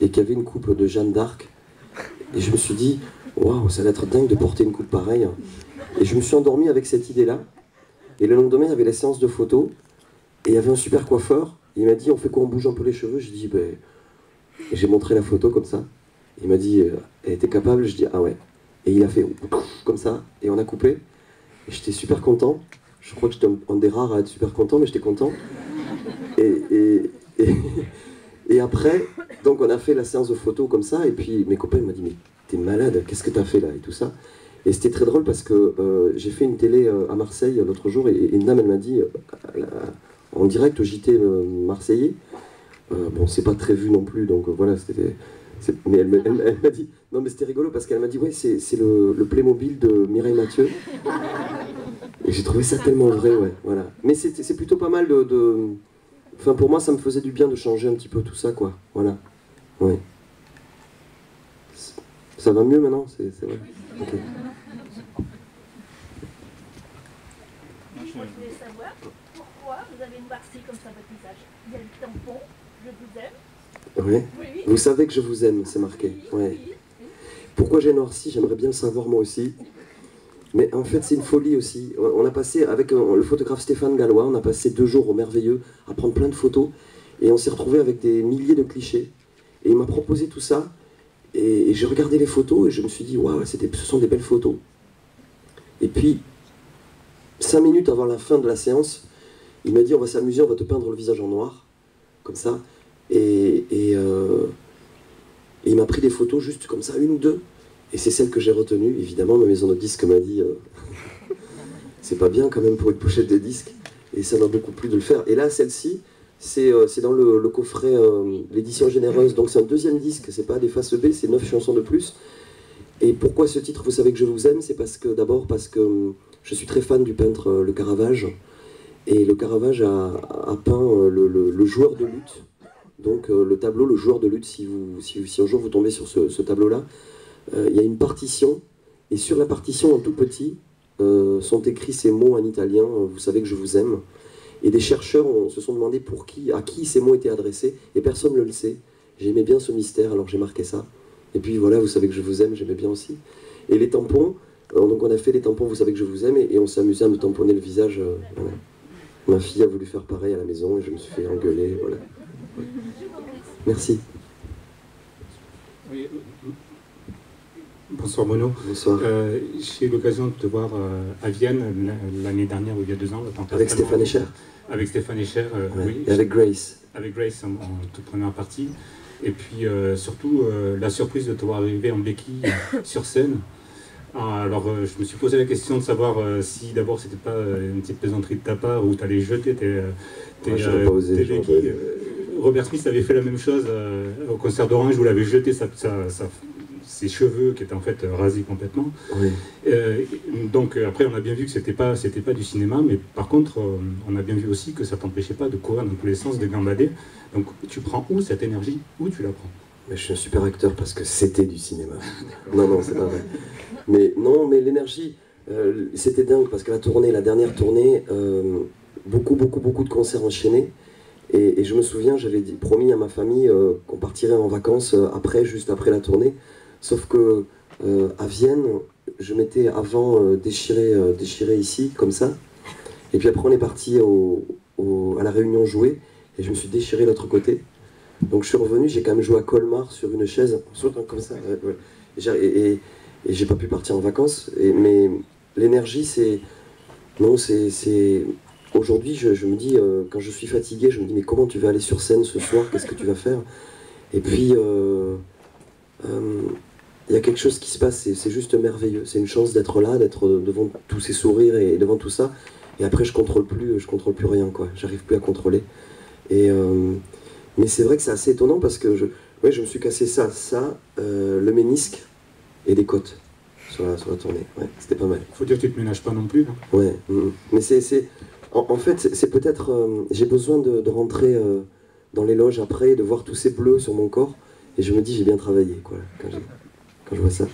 et qui avait une coupe de Jeanne d'Arc. Et je me suis dit, waouh, ça va être dingue de porter une coupe pareille. Et je me suis endormi avec cette idée-là. Et le lendemain, il y avait la séance de photos. Et il y avait un super coiffeur. Il m'a dit, on fait quoi, on bouge un peu les cheveux? J'ai dit, ben... Et j'ai montré la photo comme ça. Il m'a dit, elle était capable? Je dis, ah ouais. Et il a fait comme ça, et on a coupé. Et j'étais super content. Je crois que j'étais un des rares à être super content, mais j'étais content. Et, et après, donc on a fait la séance de photos comme ça, et puis mes copains m'ont dit, mais t'es malade, qu'est-ce que t'as fait là? Et tout ça. Et c'était très drôle parce que j'ai fait une télé à Marseille l'autre jour, et une dame, elle m'a dit, en direct au JT marseillais, bon, c'est pas très vu non plus, donc voilà, c'était... Mais elle m'a dit, non mais c'était rigolo parce qu'elle m'a dit, ouais, c'est le Playmobil de Mireille Mathieu. Et j'ai trouvé ça tellement vrai, ouais, voilà. Mais c'est plutôt pas mal Enfin, pour moi, ça me faisait du bien de changer un petit peu tout ça, quoi, voilà. Ouais. Ça va mieux maintenant, c'est vrai. Ok. Je voulais savoir pourquoi vous avez noirci comme ça votre visage. Il y a le tampon, je vous aime. Ouais. Oui. Vous savez que je vous aime, c'est marqué. Ouais. Pourquoi j'ai noirci? J'aimerais bien le savoir moi aussi. Mais en fait, c'est une folie aussi. On a passé, avec le photographe Stéphane Gallois, on a passé 2 jours au Merveilleux à prendre plein de photos. Et on s'est retrouvé avec des milliers de clichés. Et il m'a proposé tout ça. Et j'ai regardé les photos et je me suis dit, waouh, ce sont des belles photos. Et puis, 5 minutes avant la fin de la séance, il m'a dit, on va s'amuser, on va te peindre le visage en noir. Comme ça. Et il m'a pris des photos juste comme ça, 1 ou 2. Et c'est celle que j'ai retenue. Évidemment, ma maison de disques m'a dit c'est pas bien quand même pour une pochette de disque. Et ça m'a beaucoup plu de le faire. Et là, celle-ci, c'est dans le coffret, l'édition généreuse. Donc c'est un 2e disque, c'est pas des faces B, c'est 9 chansons de plus. Et pourquoi ce titre, vous savez que je vous aime? C'est d'abord parce que je suis très fan du peintre Le Caravage. Et Le Caravage a peint le joueur de lutte. Donc le tableau, le joueur de lutte, si un jour vous tombez sur ce tableau-là, il y a une partition, et sur la partition en tout petit sont écrits ces mots en italien, vous savez que je vous aime. Et des chercheurs se sont demandé à qui ces mots étaient adressés, et personne ne le sait. J'aimais bien ce mystère, alors j'ai marqué ça. Et puis voilà, vous savez que je vous aime, j'aimais bien aussi. Et les tampons, donc on a fait les tampons, vous savez que je vous aime, et on s'est amusé à me tamponner le visage. Voilà. Ma fille a voulu faire pareil à la maison, et je me suis fait engueuler, voilà. Merci. Oui. Bonsoir Bruno. Bonsoir. J'ai eu l'occasion de te voir à Vienne l'année dernière ou il y a 2 ans. Avec Stéphane Escher. Avec Stéphane Escher, ouais. Oui. Et avec Grace. Avec Grace en toute première partie. Et puis surtout la surprise de te voir arriver en béquille sur scène. Alors je me suis posé la question de savoir si d'abord c'était pas une petite plaisanterie de ta part ou tu allais jeter tes béquilles. Robert Smith avait fait la même chose au concert d'Orange où il avait jeté ses cheveux qui étaient en fait rasés complètement. Oui. Donc après on a bien vu que c'était pas du cinéma, mais par contre on a bien vu aussi que ça t'empêchait pas de courir dans tous les sens, de gambader. Donc tu prends où cette énergie? Où tu la prends? Mais je suis un super acteur parce que c'était du cinéma. Non, c'est pas vrai. Mais non, mais l'énergie, c'était dingue parce que la dernière tournée, beaucoup de concerts enchaînés. Et je me souviens, j'avais promis à ma famille qu'on partirait en vacances juste après la tournée. Sauf que à Vienne, je m'étais avant déchiré ici, comme ça. Et puis après, on est parti à la Réunion jouer, et je me suis déchiré l'autre côté. Donc je suis revenu, j'ai quand même joué à Colmar sur une chaise, comme ça. Ouais. Et j'ai pas pu partir en vacances. Mais l'énergie, c'est... Non, c'est... Aujourd'hui, je me dis, quand je suis fatigué, je me dis, mais comment tu vas aller sur scène ce soir? Qu'est-ce que tu vas faire? Et puis, il y a quelque chose qui se passe, c'est juste merveilleux. C'est une chance d'être là, d'être devant tous ces sourires et devant tout ça. Et après, je contrôle plus rien, quoi. J'arrive plus à contrôler. Mais c'est vrai que c'est assez étonnant parce que je me suis cassé le ménisque et des côtes sur la tournée. Ouais, c'était pas mal. Faut dire que tu te ménages pas non plus. Hein. Ouais, mais en fait, c'est peut-être... j'ai besoin de rentrer dans les loges après, de voir tous ces bleus sur mon corps, et je me dis, j'ai bien travaillé, quoi, quand je vois ça.